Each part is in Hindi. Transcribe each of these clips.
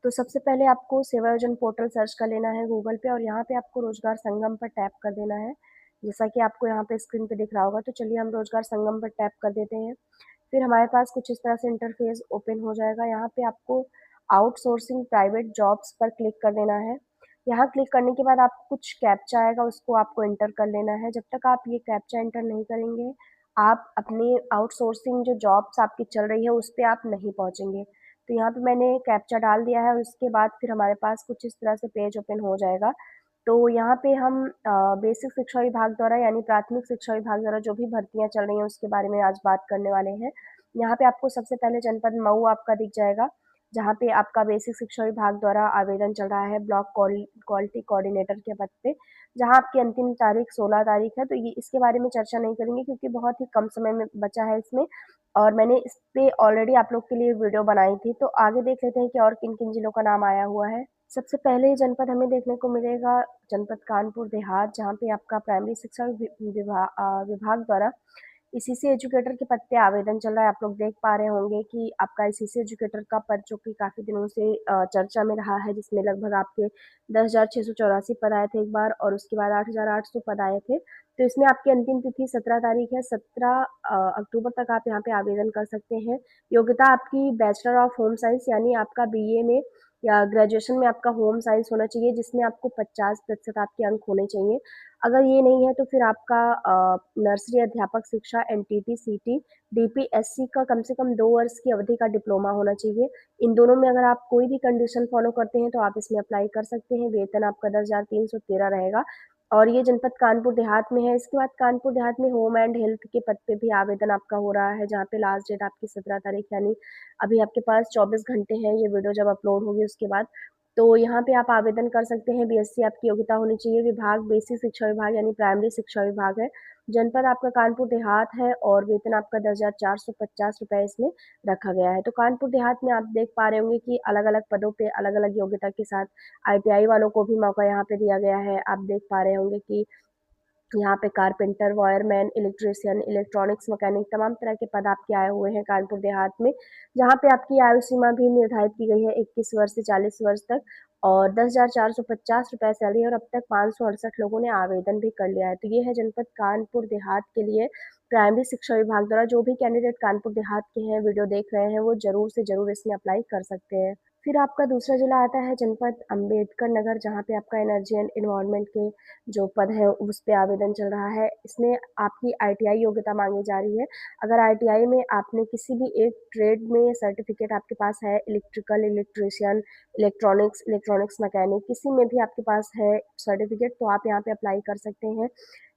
तो सबसे पहले आपको सेवा योजन पोर्टल सर्च कर लेना है गूगल पे और यहाँ पे आपको रोजगार संगम पर टैप कर देना है। जैसा कि आपको यहाँ पे स्क्रीन पे दिख रहा होगा, तो चलिए हम रोजगार संगम पर टैप कर देते हैं। फिर हमारे पास कुछ इस तरह से इंटरफेस ओपन हो जाएगा। यहाँ पे आपको आउटसोर्सिंग प्राइवेट जॉब्स पर क्लिक कर देना है। यहाँ क्लिक करने के बाद आपको कुछ कैप्चा आएगा, उसको आपको एंटर कर लेना है। जब तक आप ये कैप्चा एंटर नहीं करेंगे, आप अपने आउटसोर्सिंग जो जॉब्स आपकी चल रही है उस पे आप नहीं पहुँचेंगे। तो यहाँ पे मैंने कैप्चा डाल दिया है और उसके बाद फिर हमारे पास कुछ इस तरह से पेज ओपन हो जाएगा। तो यहाँ पे हम बेसिक शिक्षा विभाग द्वारा यानी प्राथमिक शिक्षा विभाग द्वारा जो भी भर्तियाँ चल रही हैं उसके बारे में आज बात करने वाले हैं। यहाँ पे आपको सबसे पहले जनपद मऊ आपका दिख जाएगा, जहाँ पे आपका बेसिक शिक्षा विभाग द्वारा आवेदन चल रहा है ब्लॉक क्वालिटी कोऑर्डिनेटर के पद पे, जहाँ आपकी अंतिम तारीख 16 तारीख है। तो ये इसके बारे में चर्चा नहीं करेंगे क्योंकि बहुत ही कम समय में बचा है इसमें, और मैंने इस पे ऑलरेडी आप लोग के लिए वीडियो बनाई थी। तो आगे देख लेते हैं कि और किन किन जिलों का नाम आया हुआ है। सबसे पहले जनपद हमें देखने को मिलेगा जनपद कानपुर देहात, जहाँ पे आपका प्राइमरी शिक्षा विभाग द्वारा ईसीसी एजुकेटर के पद पे आवेदन चल रहा है। आप लोग देख पा रहे होंगे कि आपका ईसीसी एजुकेटर का पद जो कि काफ़ी दिनों से चर्चा में रहा है, जिसमें लगभग आपके 10,684 पद आए थे एक बार और उसके बाद 8,800 पद आए थे। तो इसमें आपकी अंतिम तिथि 17 तारीख है। 17 अक्टूबर तक आप यहाँ पे आवेदन कर सकते हैं। योग्यता आपकी बैचलर ऑफ होम साइंस यानी आपका बीए में या ग्रेजुएशन में आपका होम साइंस होना चाहिए, जिसमें आपको 50% आपके अंक होने चाहिए। अगर ये नहीं है तो फिर आपका नर्सरी अध्यापक शिक्षा एनटीटी सीटी डीपीएससी का कम से कम 2 वर्ष की अवधि का डिप्लोमा होना चाहिए। इन दोनों में अगर आप कोई भी कंडीशन फॉलो करते हैं तो आप इसमें अप्लाई कर सकते हैं। वेतन आपका 10,313 रहेगा और ये जनपद कानपुर देहात में है। इसके बाद कानपुर देहात में होम एंड हेल्थ के पद पे भी आवेदन आपका हो रहा है, जहाँ पे लास्ट डेट आपकी 17 तारीख यानी अभी आपके पास 24 घंटे हैं ये वीडियो जब अपलोड होगी उसके बाद। तो यहाँ पे आप आवेदन कर सकते हैं। बीएससी आपकी योग्यता होनी चाहिए। विभाग बेसिक शिक्षा विभाग यानी प्राइमरी शिक्षा विभाग है। जनपद आपका कानपुर देहात है और वेतन आपका 10,450 रुपये इसमें रखा गया है। तो कानपुर देहात में आप देख पा रहे होंगे कि अलग अलग पदों पे अलग अलग योग्यता के साथ आईटीआई वालों को भी मौका यहाँ पे दिया गया है। आप देख पा रहे होंगे कि यहाँ पे carpenter, wireman, electrician, electronics mechanic तमाम तरह के पद आपके आए हुए हैं कानपुर देहात में, जहाँ पे आपकी आयु सीमा भी निर्धारित की गई है 21 वर्ष से 40 वर्ष तक और 10,450 रुपये सैलरी है और अब तक 568 लोगों ने आवेदन भी कर लिया है। तो ये है जनपद कानपुर देहात के लिए प्राइमरी शिक्षा विभाग द्वारा। जो भी कैंडिडेट कानपुर देहात के हैं, वीडियो देख रहे हैं, वो ज़रूर से ज़रूर इसमें अप्लाई कर सकते हैं। फिर आपका दूसरा जिला आता है जनपद अम्बेडकर नगर, जहाँ पे आपका एनर्जी एंड एनवायरनमेंट के जो पद है उस पे आवेदन चल रहा है। इसमें आपकी आईटीआई योग्यता मांगी जा रही है। अगर आईटीआई में आपने किसी भी एक ट्रेड में सर्टिफिकेट आपके पास है, इलेक्ट्रिकल, इलेक्ट्रीशियन, इलेक्ट्रॉनिक्स मैकेनिक, किसी में भी आपके पास है सर्टिफिकेट तो आप यहाँ पे अप्लाई कर सकते हैं।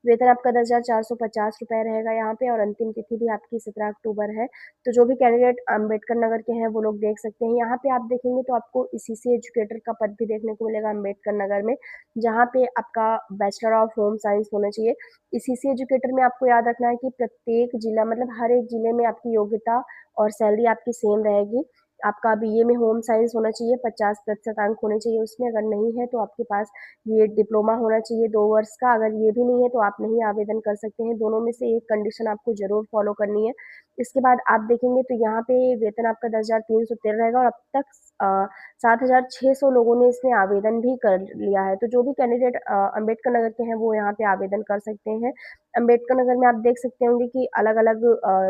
वेतन आपका 10,450 रुपये रहेगा यहाँ पे और अंतिम तिथि भी आपकी 17 अक्टूबर है। तो जो भी कैंडिडेट अम्बेडकर नगर के हैं वो लोग देख सकते हैं। यहाँ पे आप देखेंगे तो आपको ईसीसी एजुकेटर का पद भी देखने को मिलेगा अम्बेडकर नगर में, जहाँ पे आपका बैचलर ऑफ होम साइंस होना चाहिए। ईसीसी एजुकेटर में आपको याद रखना है कि प्रत्येक जिला मतलब हर एक जिले में आपकी योग्यता और सैलरी आपकी सेम रहेगी। आपका बीए में होम साइंस होना चाहिए, 50% अंक होने चाहिए उसमें। अगर नहीं है तो आपके पास ये डिप्लोमा होना चाहिए 2 वर्ष का। अगर ये भी नहीं है तो आप नहीं आवेदन कर सकते हैं। दोनों में से एक कंडीशन आपको ज़रूर फॉलो करनी है। इसके बाद आप देखेंगे तो यहाँ पे वेतन आपका 10,313 रहेगा और अब तक 7,600 लोगों ने इसमें आवेदन भी कर लिया है। तो जो भी कैंडिडेट अम्बेडकर नगर के हैं वो यहाँ पे आवेदन कर सकते हैं। अम्बेडकर नगर में आप देख सकते होंगे कि अलग-अलग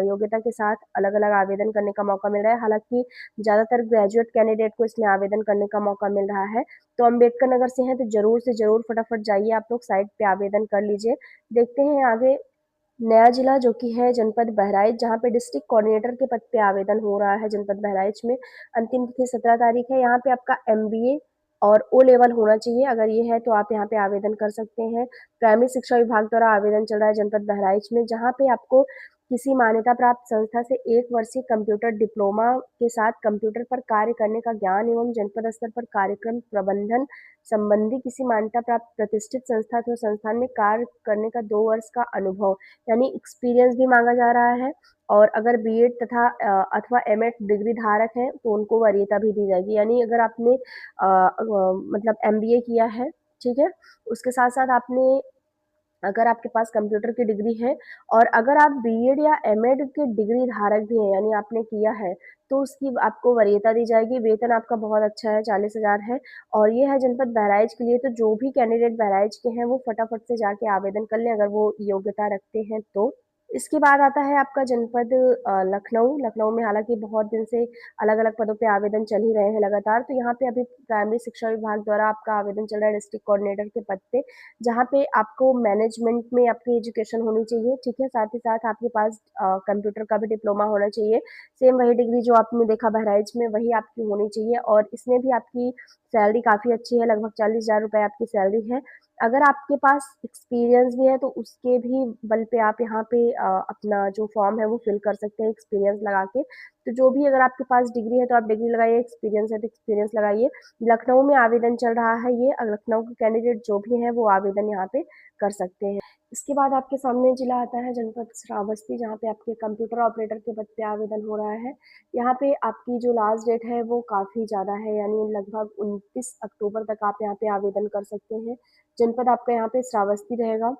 योग्यता के साथ अलग-अलग आवेदन करने का मौका मिल रहा है। हालाँकि ज़्यादातर ग्रेजुएट कैंडिडेट को इसमें आवेदन करने का मौका मिल रहा है। तो अम्बेडकर नगर से हैं तो ज़रूर से ज़रूर फटाफट जाइए आप लोग साइट पे आवेदन कर लीजिए। देखते हैं आगे नया जिला जो कि है जनपद बहराइच, जहाँ पे डिस्ट्रिक्ट कोऑर्डिनेटर के पद पे आवेदन हो रहा है जनपद बहराइच में। अंतिम तिथि 17 तारीख है। यहाँ पे आपका एमबीए और ओ लेवल होना चाहिए। अगर ये है तो आप यहाँ पे आवेदन कर सकते हैं। प्राइमरी शिक्षा विभाग द्वारा आवेदन चल रहा है जनपद बहराइच में, जहाँ पे आपको किसी मान्यता प्राप्त संस्था से 1 वर्षीय कंप्यूटर डिप्लोमा के साथ कंप्यूटर पर कार्य करने का ज्ञान एवं जनपद स्तर पर कार्यक्रम प्रबंधन संबंधी किसी मान्यता प्राप्त प्रतिष्ठित संस्था अथवा संस्थान में कार्य करने का 2 वर्ष का अनुभव यानी एक्सपीरियंस भी मांगा जा रहा है। और अगर बीएड तथा अथवा एमएड डिग्री धारक हैं तो उनको वरीयता भी दी जाएगी। यानी अगर आपने मतलब एमबीए किया है, ठीक है, उसके साथ साथ आपने अगर आपके पास कंप्यूटर की डिग्री है और अगर आप बीएड या एमएड के डिग्री धारक भी हैं यानी आपने किया है, तो उसकी आपको वरीयता दी जाएगी। वेतन आपका बहुत अच्छा है, 40,000 है और ये है जनपद बहराइच के लिए। तो जो भी कैंडिडेट बहराइच के हैं वो फटाफट से जाके आवेदन कर लें अगर वो योग्यता रखते हैं तो। इसके बाद आता है आपका जनपद लखनऊ। लखनऊ में हालाँकि बहुत दिन से अलग-अलग पदों पे आवेदन चल ही रहे हैं लगातार, तो यहाँ पे अभी प्राइमरी शिक्षा विभाग द्वारा आपका आवेदन चल रहा है डिस्ट्रिक्ट कोऑर्डिनेटर के पद पे, जहाँ पे आपको मैनेजमेंट में आपकी एजुकेशन होनी चाहिए, ठीक है? साथ ही साथ आपके पास कंप्यूटर का भी डिप्लोमा होना चाहिए। सेम वही डिग्री जो आपने देखा बहराइच में, वही आपकी होनी चाहिए और इसमें भी आपकी सैलरी काफ़ी अच्छी है, लगभग 40,000 रुपए आपकी सैलरी है। अगर आपके पास एक्सपीरियंस भी है तो उसके भी बल पे आप यहाँ पे अपना जो फॉर्म है वो फिल कर सकते हैं एक्सपीरियंस लगा के। तो जो भी अगर आपके पास डिग्री है तो आप डिग्री लगाइए, एक्सपीरियंस है तो एक्सपीरियंस लगाइए। लखनऊ में आवेदन चल रहा है ये, लखनऊ के कैंडिडेट जो भी हैं वो आवेदन यहाँ पे कर सकते हैं। इसके बाद आपके सामने जिला आता है जनपद श्रावस्ती, जहाँ पे आपके कंप्यूटर ऑपरेटर के पद पे आवेदन हो रहा है। यहाँ पे आपकी जो लास्ट डेट है वो काफ़ी ज़्यादा है, यानी लगभग 29 अक्टूबर तक आप यहाँ पे आवेदन कर सकते हैं। जनपद आपका यहाँ पे श्रावस्ती रहेगा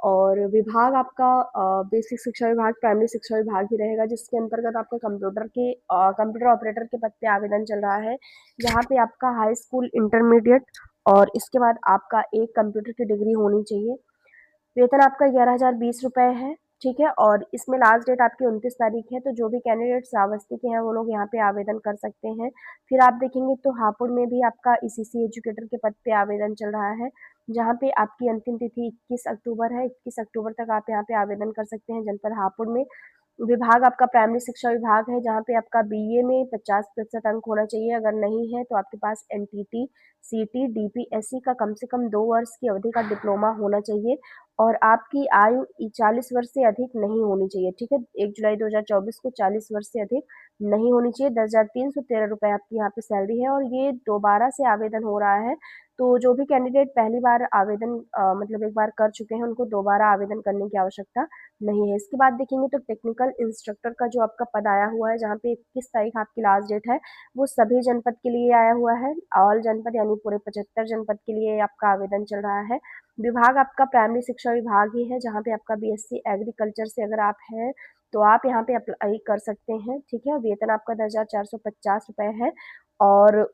और विभाग आपका बेसिक शिक्षा विभाग, प्राइमरी शिक्षा विभाग ही रहेगा, जिसके अंतर्गत आपका कंप्यूटर ऑपरेटर के पद पे आवेदन चल रहा है, जहाँ पे आपका हाई स्कूल, इंटरमीडिएट और इसके बाद आपका एक कंप्यूटर की डिग्री होनी चाहिए। वेतन आपका 11,020 रुपये है, ठीक है? और इसमें लास्ट डेट आपकी 29 तारीख है, तो जो भी कैंडिडेट श्रावस्ती के हैं वो लोग यहाँ पे आवेदन कर सकते हैं। फिर आप देखेंगे तो हापुड़ में भी आपका ईसीसी एजुकेटर के पद पे आवेदन चल रहा है, जहाँ पे आपकी अंतिम तिथि 21 अक्टूबर है। 21 अक्टूबर तक आप यहाँ पे आवेदन कर सकते हैं जनपद हापुड़ में। विभाग आपका प्राइमरी शिक्षा विभाग है, जहाँ पे आपका बीए में 50% अंक होना चाहिए, अगर नहीं है तो आपके पास एनटीटी, सीटी, डीपीएससी का कम से कम 2 वर्ष की अवधि का डिप्लोमा होना चाहिए और आपकी आयु 40 वर्ष से अधिक नहीं होनी चाहिए, ठीक है? 1 जुलाई 2024 को 40 वर्ष से अधिक नहीं होनी चाहिए। 10,313 रुपए आपकी यहाँ पे सैलरी है और ये दोबारा से आवेदन हो रहा है, तो जो भी कैंडिडेट पहली बार आवेदन मतलब एक बार कर चुके हैं, उनको दोबारा आवेदन करने की आवश्यकता नहीं है। इसके बाद देखेंगे तो टेक्निकल इंस्ट्रक्टर का जो आपका पद आया हुआ है, जहाँ पे 21 तारीख आपकी लास्ट डेट है, वो सभी जनपद के लिए आया हुआ है। ऑल जनपद यानी पूरे 75 जनपद के लिए आपका आवेदन चल रहा है। विभाग आपका प्राइमरी शिक्षा विभाग ही है, जहाँ पे आपका बीएससी एग्रीकल्चर से अगर आप हैं, तो आप यहाँ पे अप्लाई कर सकते हैं, ठीक है? वेतन आपका 10,450 रुपए है और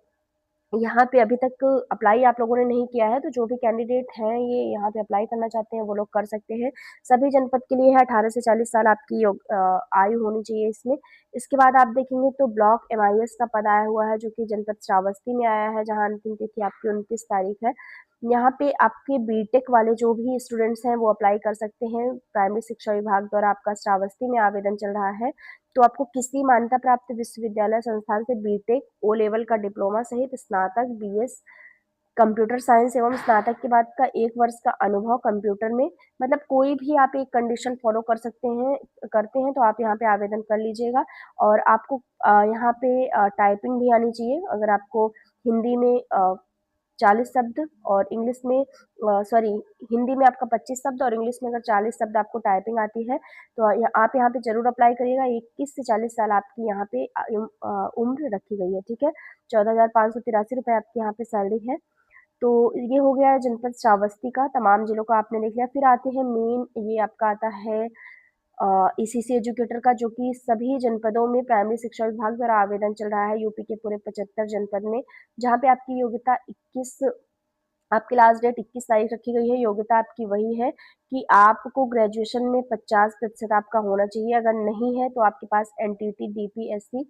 यहाँ पे अभी तक अप्लाई आप लोगों ने नहीं किया है, तो जो भी कैंडिडेट हैं ये यहाँ पे अप्लाई करना चाहते हैं वो लोग कर सकते हैं। सभी जनपद के लिए है, 18 से 40 साल आपकी आयु होनी चाहिए इसमें। इसके बाद आप देखेंगे तो ब्लॉक एमआईएस का पद आया हुआ है, जो कि जनपद श्रावस्ती में आया है, जहाँ अंतिम तिथि आपकी 29 तारीख है। यहाँ पे आपके बीटेक वाले जो भी स्टूडेंट्स हैं वो अप्लाई कर सकते हैं। प्राइमरी शिक्षा विभाग द्वारा आपका श्रावस्ती में आवेदन चल रहा है, तो आपको किसी मान्यता प्राप्त विश्वविद्यालय संस्थान से बीटेक, ओ लेवल का डिप्लोमा सहित स्नातक, बीएस कंप्यूटर साइंस एवं स्नातक के बाद का 1 वर्ष का अनुभव कंप्यूटर में, मतलब कोई भी आप एक कंडीशन फॉलो कर सकते हैं करते हैं तो आप यहाँ पे आवेदन कर लीजिएगा और आपको यहाँ पे टाइपिंग भी आनी चाहिए। अगर आपको हिंदी में 40 शब्द और इंग्लिश में सॉरी हिंदी में आपका 25 शब्द और इंग्लिश में अगर 40 शब्द आपको टाइपिंग आती है, तो आप यहाँ पे ज़रूर अप्लाई करिएगा। 21 से 40 साल आपकी यहाँ पे उम्र रखी गई है, ठीक है? 14,583 रुपए आपकी यहाँ पे सैलरी है। तो ये हो गया जनपद श्रावस्ती का, तमाम जिलों का आपने देख लिया। फिर आते हैं मेन, ये आपका आता है ईसीसी एजुकेटर का, जो कि सभी जनपदों में प्राइमरी शिक्षा विभाग द्वारा आवेदन चल रहा है, यूपी के पूरे 75 जनपद में, जहाँ पे आपकी योग्यता 21 आपकी लास्ट डेट 21 तारीख रखी गई है। योग्यता आपकी वही है कि आपको ग्रेजुएशन में 50% आपका होना चाहिए, अगर नहीं है तो आपके पास एनटीटी, डीपीएससी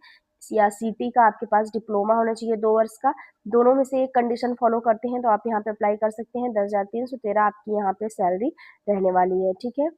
या सीटी का आपके पास डिप्लोमा होना चाहिए 2 वर्ष का। दोनों में से एक कंडीशन फॉलो करते हैं तो आप यहाँ पे अप्लाई कर सकते हैं। 10,313 आपकी यहाँ पे सैलरी रहने वाली है, ठीक है?